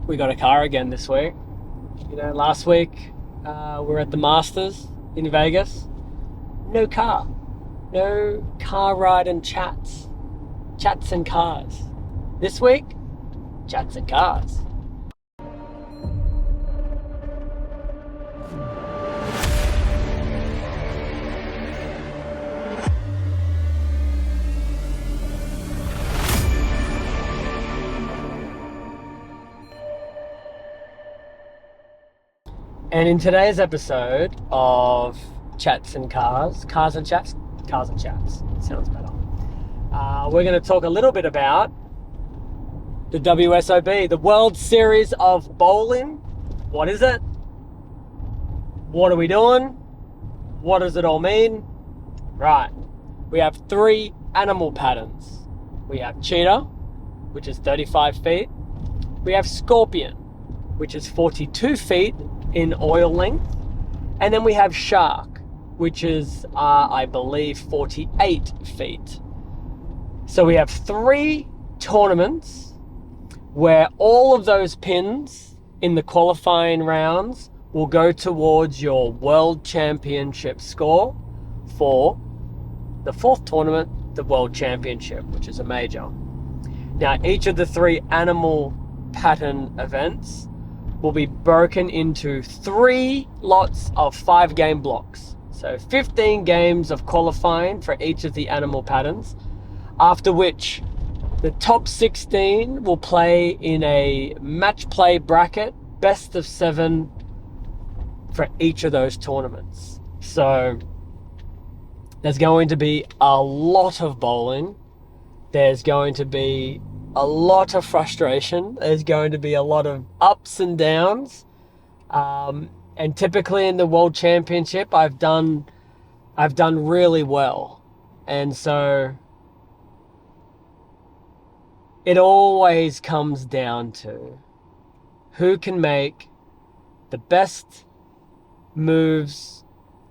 we got a car again this week. You know, last week we were at the Masters in Vegas. No car. No car ride and chats. Chats and cars. This week, chats and cars. And in today's episode of Chats and Cars, Cars and Chats, it sounds better. We're going to talk a little bit about the WSOB, the World Series of Bowling. What is it? What are we doing? What does it all mean? Right. We have 3 animal patterns. We have Cheetah, which is 35 feet. We have Scorpion, which is 42 feet in oil length. And then we have Shark, which is, I believe, 48 feet. So we have 3 tournaments where all of those pins in the qualifying rounds will go towards your World Championship score for the 4th tournament, the World Championship, which is a major. Now, each of the 3 animal pattern events will be broken into 3 lots of 5-game blocks. So 15 games of qualifying for each of the animal patterns, after which the top 16 will play in a match play bracket, best of 7 for each of those tournaments. So there's going to be a lot of bowling. There's going to be a lot of frustration. There's going to be a lot of ups and downs. And typically in the World Championship, I've done really well. And so it always comes down to who can make the best moves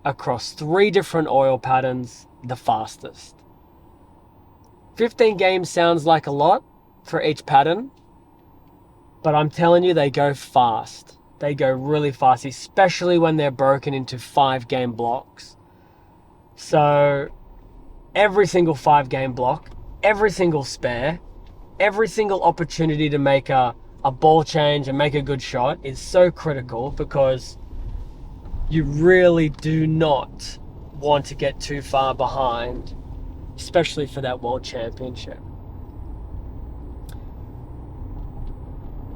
across 3 different oil patterns the fastest. 15 games sounds like a lot for each pattern, but I'm telling you, they go fast. They go really fast, especially when they're broken into 5-game blocks. So every single 5-game block, every single spare, every single opportunity to make a ball change and make a good shot is so critical, because you really do not want to get too far behind, especially for that World Championship.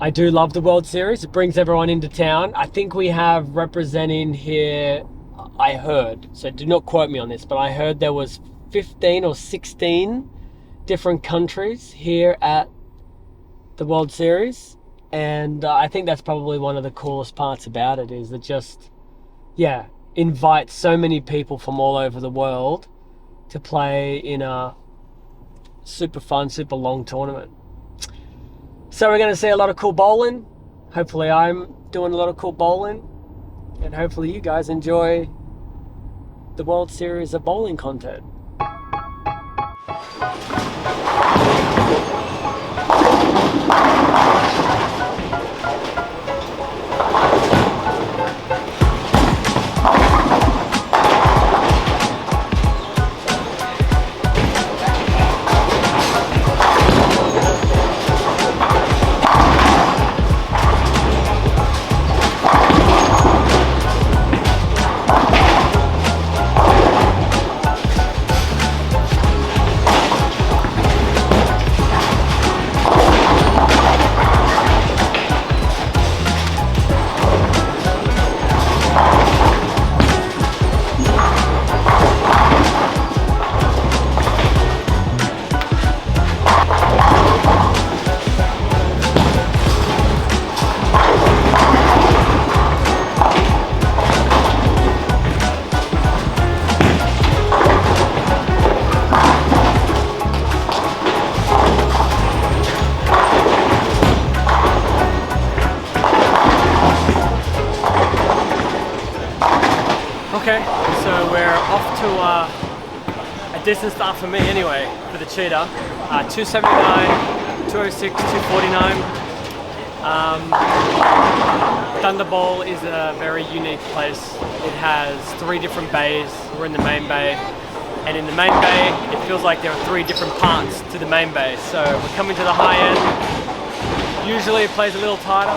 I do love the World Series. It brings everyone into town. I think we have representing here, I heard, so do not quote me on this, but I heard there was 15 or 16 different countries here at the World Series. And I think that's probably one of the coolest parts about it, is that just, invite so many people from all over the world to play in a super fun, super long tournament. So we're going to see a lot of cool bowling. Hopefully I'm doing a lot of cool bowling. And hopefully you guys enjoy the World Series of Bowling content. Okay, so we're off to a decent start for me anyway, for the Cheetah. 279, 206, 249. Thunderbowl is a very unique place. It has 3 different bays. We're in the main bay. And in the main bay, it feels like there are 3 different parts to the main bay. So we're coming to the high end. Usually it plays a little tighter.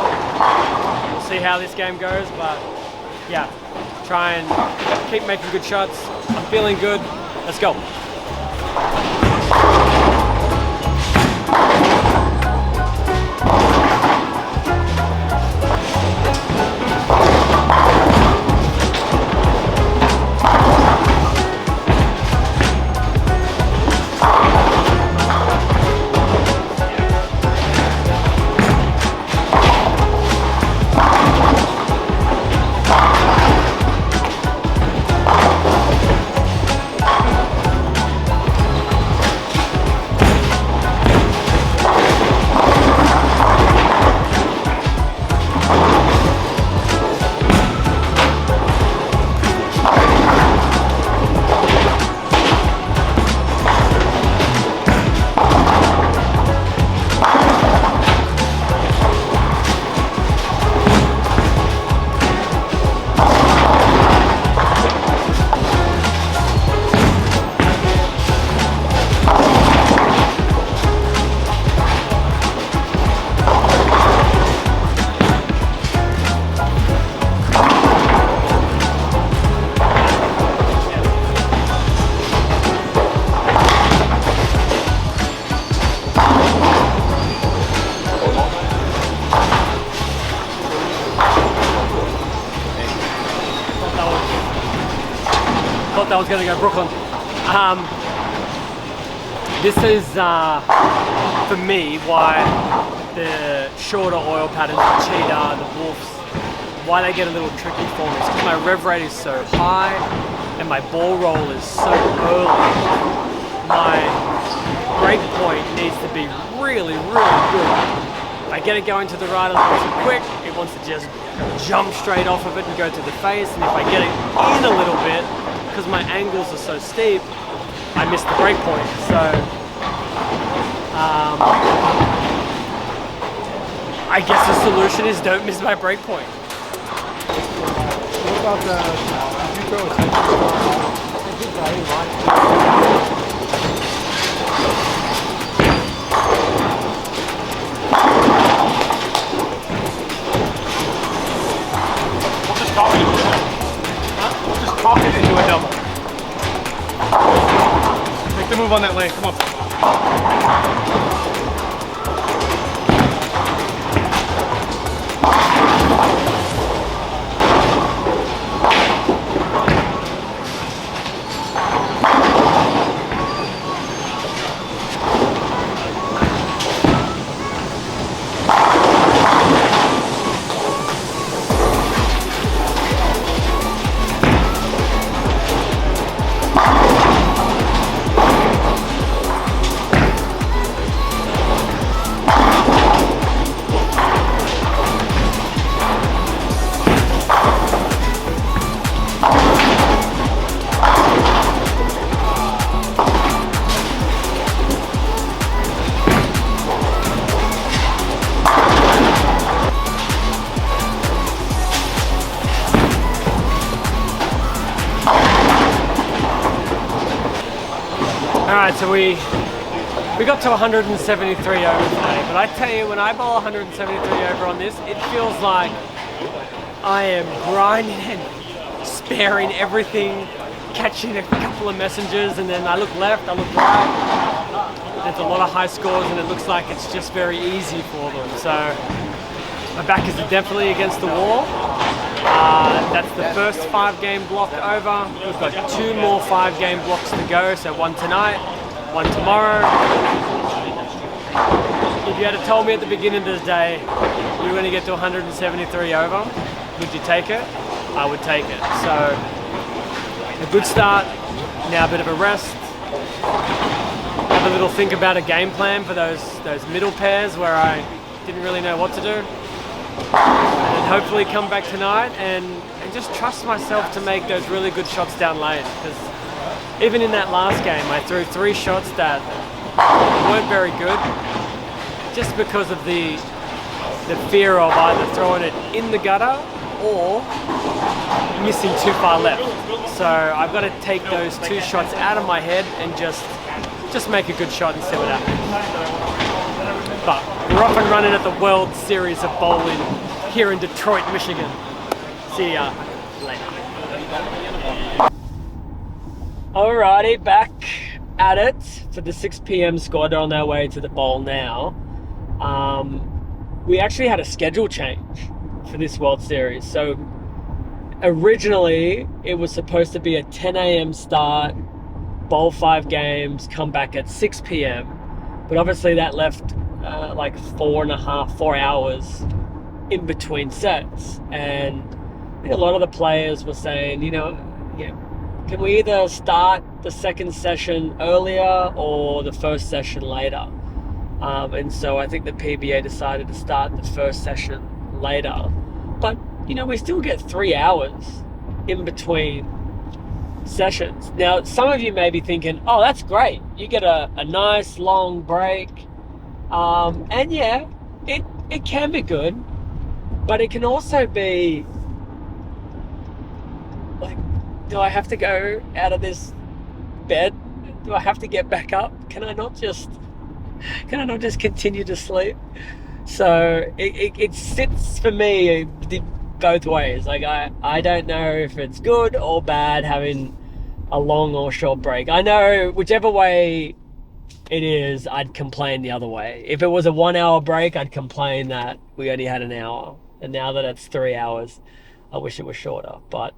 We'll see how this game goes, but yeah, try and keep making good shots. I'm feeling good. Let's go. Thought that was going to go Brooklyn. This is, for me, why the shorter oil patterns, the Cheetah, the Wolves, why they get a little tricky for me. It's because my rev rate is so high and my ball roll is so early. My break point needs to be really, really good. If I get it going to the right a little too quick, it wants to just jump straight off of it and go to the face. And if I get it in a little bit, because my angles are so steep, I miss the break point. So I guess the solution is don't miss my break point. What about did you throw a We'll just talk it into a double. Huh? We'll just talk it into a double. Make the move on that lane. Come on. Alright, so we got to 173 over today, but I tell you, when I bowl 173 over on this, it feels like I am grinding and sparing everything, catching a couple of messengers, and then I look left, I look right. There's a lot of high scores, and it looks like it's just very easy for them. So my back is definitely against the wall. That's the first 5-game block over. We've got 2 more 5-game blocks to go, so 1 tonight, 1 tomorrow. If you had told me at the beginning of the day you were going to get to 173 over, would you take it? I would take it. So a good start, now a bit of a rest. Have a little think about a game plan for those middle pairs where I didn't really know what to do. And hopefully come back tonight and just trust myself to make those really good shots down lane, because even in that last game I threw 3 shots that weren't very good just because of the the fear of either throwing it in the gutter or missing too far left. So I've got to take those 2 shots out of my head and just make a good shot and see what happens. But we're off and running at the World Series of Bowling here in Detroit, Michigan. See ya later. Alrighty, back at it for the 6 p.m. squad on our way to the bowl now. We actually had a schedule change for this World Series. So originally it was supposed to be a 10 a.m. start, bowl 5 games, come back at 6 p.m. But obviously that left like 4 hours in between sets. And I think a lot of the players were saying, can we either start the second session earlier or the first session later? And so I think the PBA decided to start the first session later. But, we still get 3 hours in between sessions. Now, some of you may be thinking, oh, that's great. You get a nice long break. And yeah, it can be good, but it can also be like, do I have to go out of this bed? Do I have to get back up? Can I not just continue to sleep? So it sits for me both ways. Like I don't know if it's good or bad having a long or short break. I know whichever way it is, I'd complain the other way. If it was a 1 hour break, I'd complain that we only had an hour. And now that it's 3 hours, I wish it was shorter. But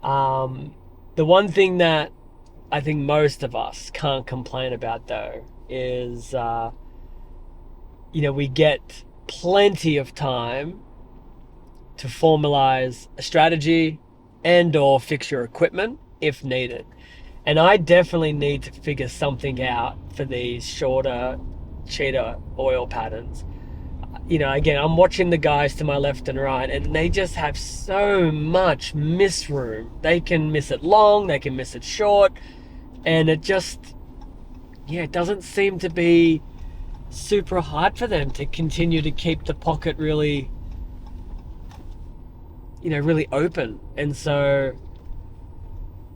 the one thing that I think most of us can't complain about though is, we get plenty of time to formalize a strategy and or fix your equipment if needed. And I definitely need to figure something out for these shorter cheetah oil patterns. Again, I'm watching the guys to my left and right, and they just have so much miss room. They can miss it long, they can miss it short, and it just, it doesn't seem to be super hard for them to continue to keep the pocket really, really open. And so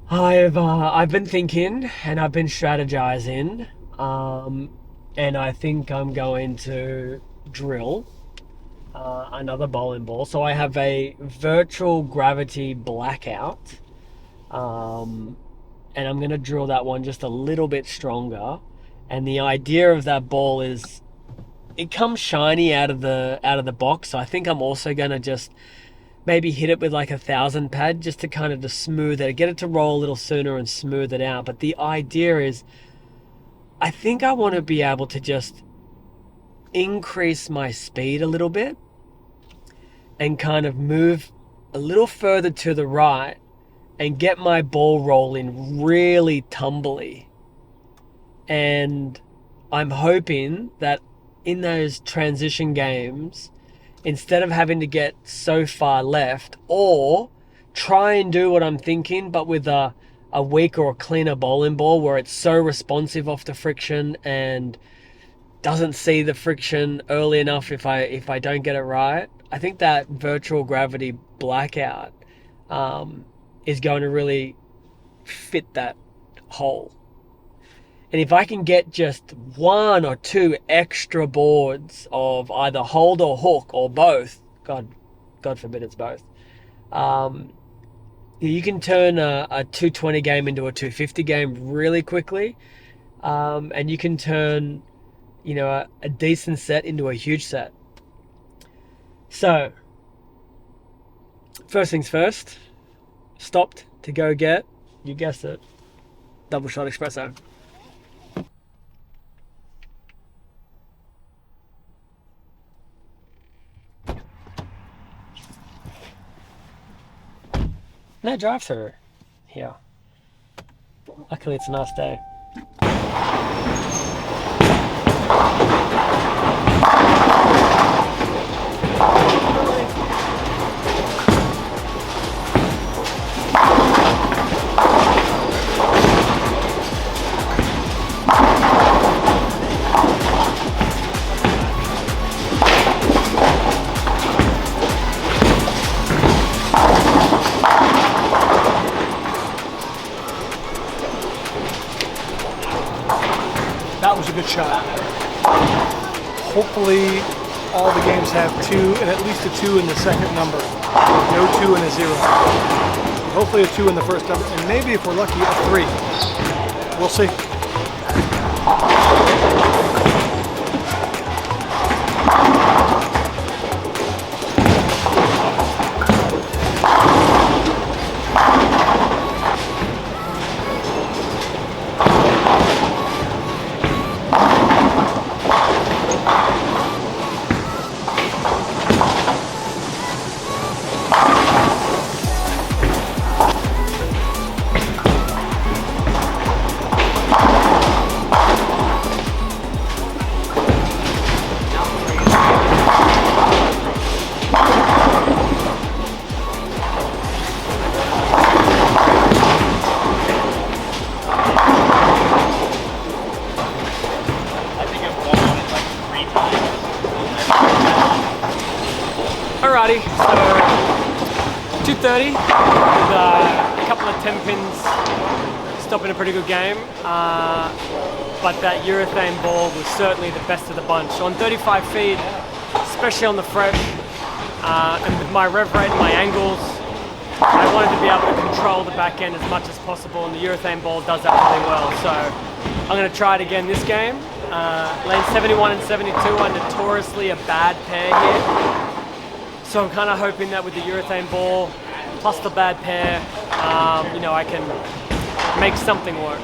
I've been thinking and I've been strategizing, and I think I'm going to drill another bowling ball. So I have a virtual gravity blackout, and I'm going to drill that one just a little bit stronger. And the idea of that ball is it comes shiny out of the box. So I think I'm also going to just maybe hit it with like 1,000 pad just to kind of just smooth it, get it to roll a little sooner and smooth it out. But the idea is, I think I want to be able to just increase my speed a little bit and kind of move a little further to the right and get my ball rolling really tumbly. And I'm hoping that in those transition games, instead of having to get so far left, or try and do what I'm thinking, but with a weaker or cleaner bowling ball where it's so responsive off the friction and doesn't see the friction early enough if I don't get it right. I think that virtual gravity blackout is going to really fit that hole. And if I can get just 1 or 2 extra boards of either hold or hook or both, God forbid it's both, you can turn a 220 game into a 250 game really quickly, and you can turn a decent set into a huge set. So first things first, stopped to go get, you guessed it, double shot espresso. No drive-through here. Luckily it's a nice day. good shot. Hopefully all the games have 2 and at least a 2 in the second number. No 2 and a 0. Hopefully a 2 in the first number, and maybe if we're lucky, a 3. We'll see. Alrighty, so 2:30 with a couple of 10 pins, stopping a pretty good game. But that urethane ball was certainly the best of the bunch. On 35 feet, especially on the fresh, and with my rev rate and my angles, I wanted to be able to control the back end as much as possible, and the urethane ball does that really well. So I'm going to try it again this game. Lane 71 and 72 are notoriously a bad pair here. So I'm kind of hoping that with the urethane ball plus the bad pair, you know, I can make something work.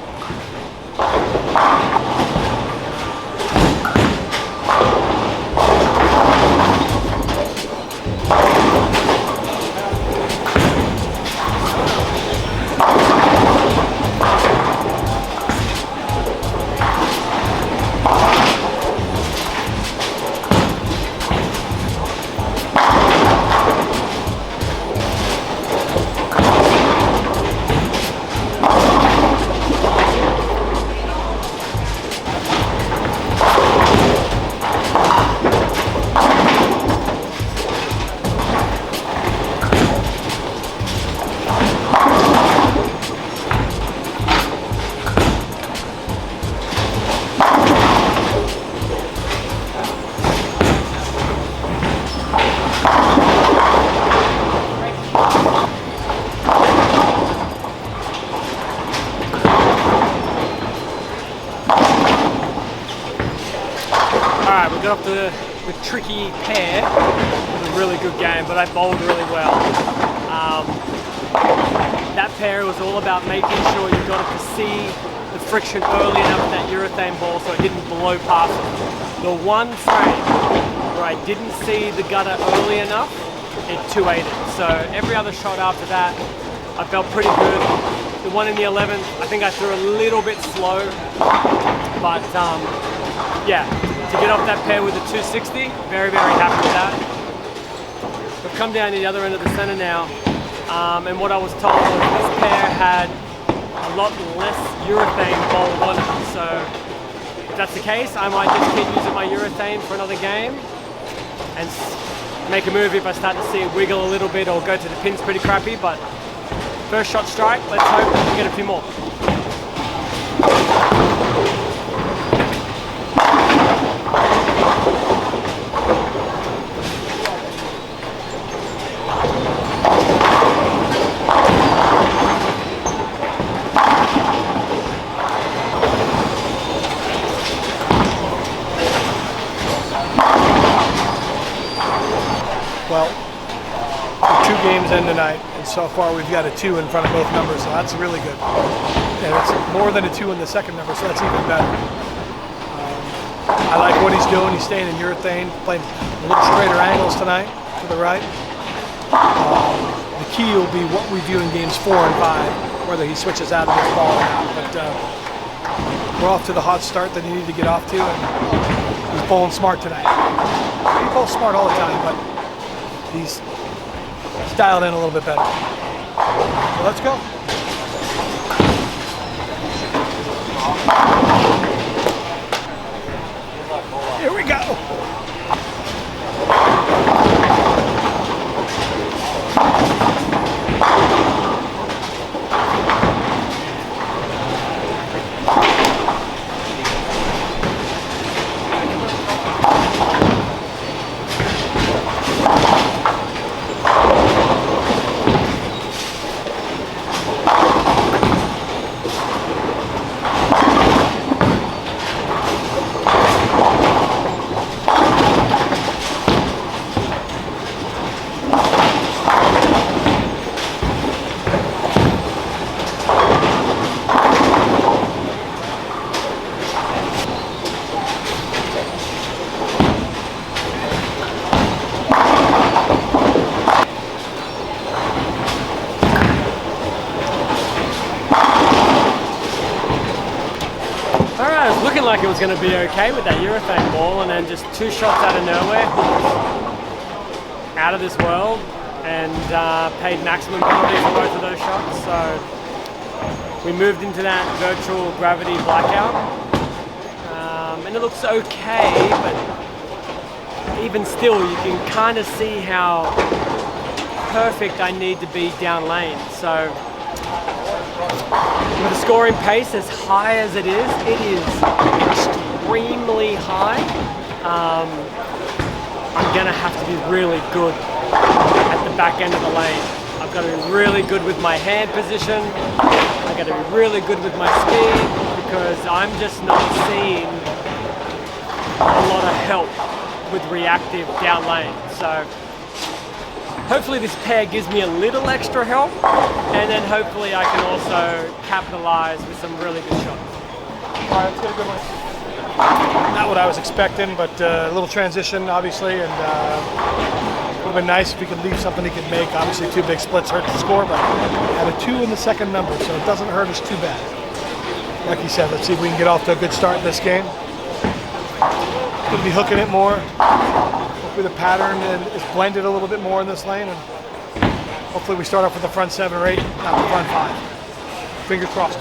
Got off the tricky pair. It was a really good game, but I bowled really well. That pair was all about making sure you got to see the friction early enough with that urethane ball so it didn't blow past it. The one frame where I didn't see the gutter early enough, it 2-8'd. So every other shot after that, I felt pretty good. The one in the 11th, I think I threw a little bit slow, but yeah. To get off that pair with a 260, very, very happy with that. We've come down to the other end of the center now, and what I was told was this pair had a lot less urethane bowl on it. So if that's the case, I might just keep using my urethane for another game and make a move if I start to see it wiggle a little bit or go to the pins pretty crappy. But first shot strike, let's hope we can get a few more. Well, we're 2 games in tonight, and so far we've got a 2 in front of both numbers, so that's really good. And it's more than a 2 in the second number, so that's even better. I like what he's doing. He's staying in urethane, playing a little straighter angles tonight to the right. The key will be what we do in games 4 and 5, whether he switches out of this ball or not. But we're off to the hot start that he needed to get off to, and he's bowling smart tonight. He bowls smart all the time, but he's dialed in a little bit better. So let's go. Here we go. like it was going to be okay with that urethane ball, and then just 2 shots out of nowhere, out of this world, and paid maximum penalty for both of those shots. So we moved into that virtual gravity blackout, and it looks okay, but even still, you can kind of see how perfect I need to be down lane. So with the scoring pace as high as it is extremely high. I'm gonna have to be really good at the back end of the lane. I've got to be really good with my hand position. I've got to be really good with my speed, because I'm just not seeing a lot of help with reactive down lane. So hopefully this pair gives me a little extra help, and then hopefully I can also capitalize with some really good shots. All right, let's get a good one. Not what I was expecting, but a little transition, obviously, and it would have been nice if he could leave something he could make. Obviously, 2 big splits hurt the score, but had a 2 in the second number, so it doesn't hurt us too bad. Like he said, let's see if we can get off to a good start in this game. Going to be hooking it more. Hopefully the pattern is blended a little bit more in this lane, and hopefully we start off with the front 7 or 8, not the front 5. Fingers crossed.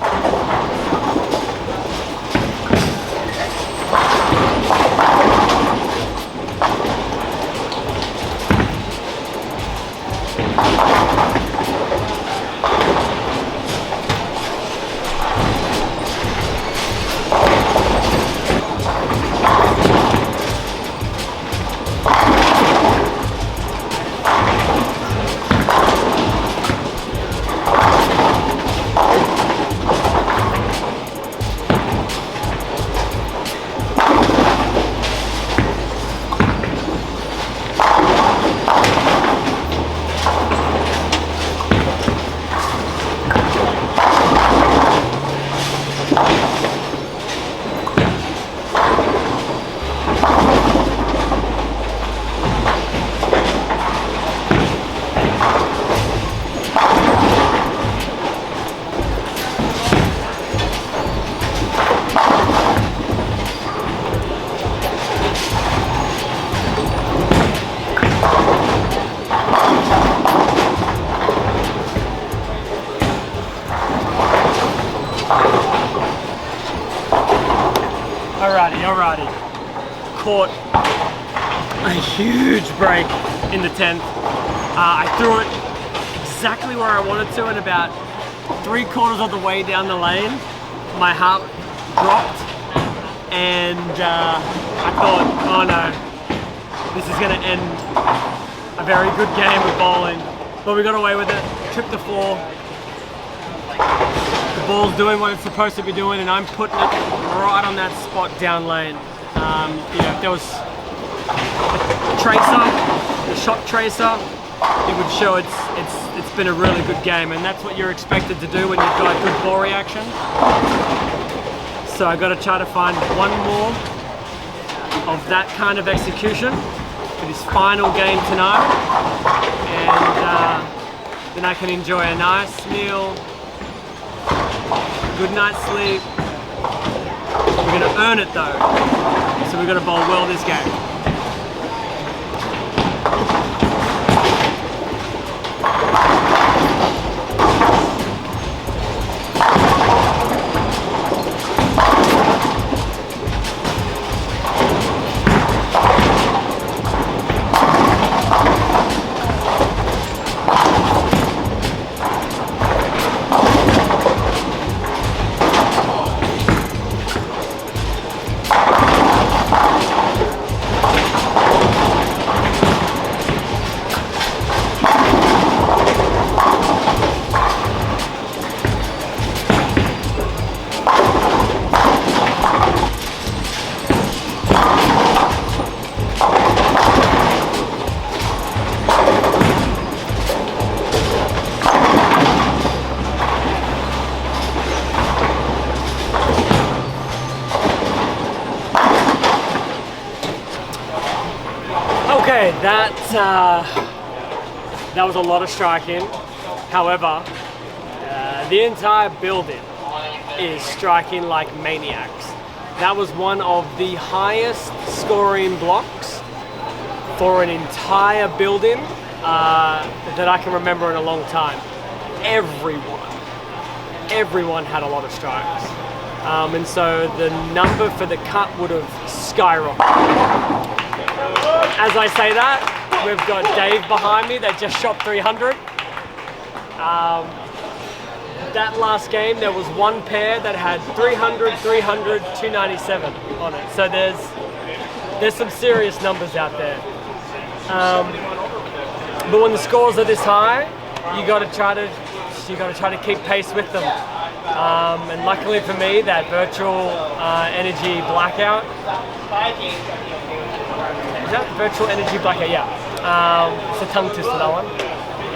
Alrighty. Caught a huge break in the 10th. I threw it exactly where I wanted to, and about 3/4 of the way down the lane, my heart dropped, and I thought, oh no, this is going to end a very good game of bowling. But we got away with it, tripped the floor. The ball's doing what it's supposed to be doing, and I'm putting it right on that spot down lane. If there was a tracer, a shot tracer, it would show it's been a really good game, and that's what you're expected to do when you've got good ball reaction. So I got to try to find one more of that kind of execution for this final game tonight, and then I can enjoy a nice meal, good night's sleep. We're going to earn it though, so we're going to bowl well this game. Okay, that was a lot of striking. However, the entire building is striking like maniacs. That was one of the highest scoring blocks for an entire building that I can remember in a long time. Everyone had a lot of strikes. And so the number for the cut would have skyrocketed. As I say that, we've got Dave behind me that just shot 300. That last game, there was one pair that had 300, 300, 297 on it. So there's some serious numbers out there. But when the scores are this high, you got to try to keep pace with them. And luckily for me, that virtual energy blackout. Is that virtual energy blackout? Yeah. It's a tongue twister, that one.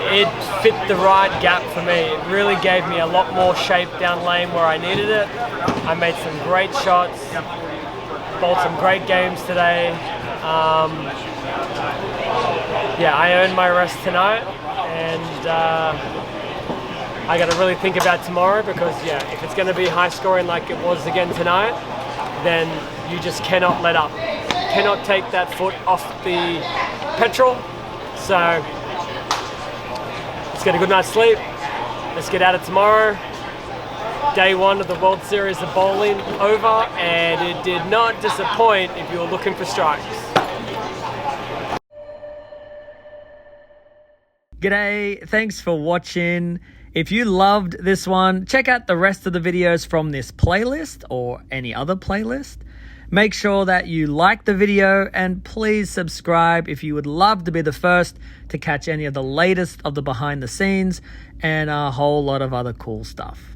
It fit the right gap for me. It really gave me a lot more shape down lane where I needed it. I made some great shots, bowled some great games today. Yeah, I earned my rest tonight, and I got to really think about tomorrow because, yeah, if it's going to be high scoring like it was again tonight, then you just cannot let up. Cannot take that foot off the petrol. So let's get a good night's sleep. Let's get at it tomorrow. Day one of the World Series of Bowling over, and it did not disappoint if you were looking for strikes. G'day, thanks for watching. If you loved this one, check out the rest of the videos from this playlist or any other playlist. Make sure that you like the video and please subscribe if you would love to be the first to catch any of the latest of the behind the scenes and a whole lot of other cool stuff.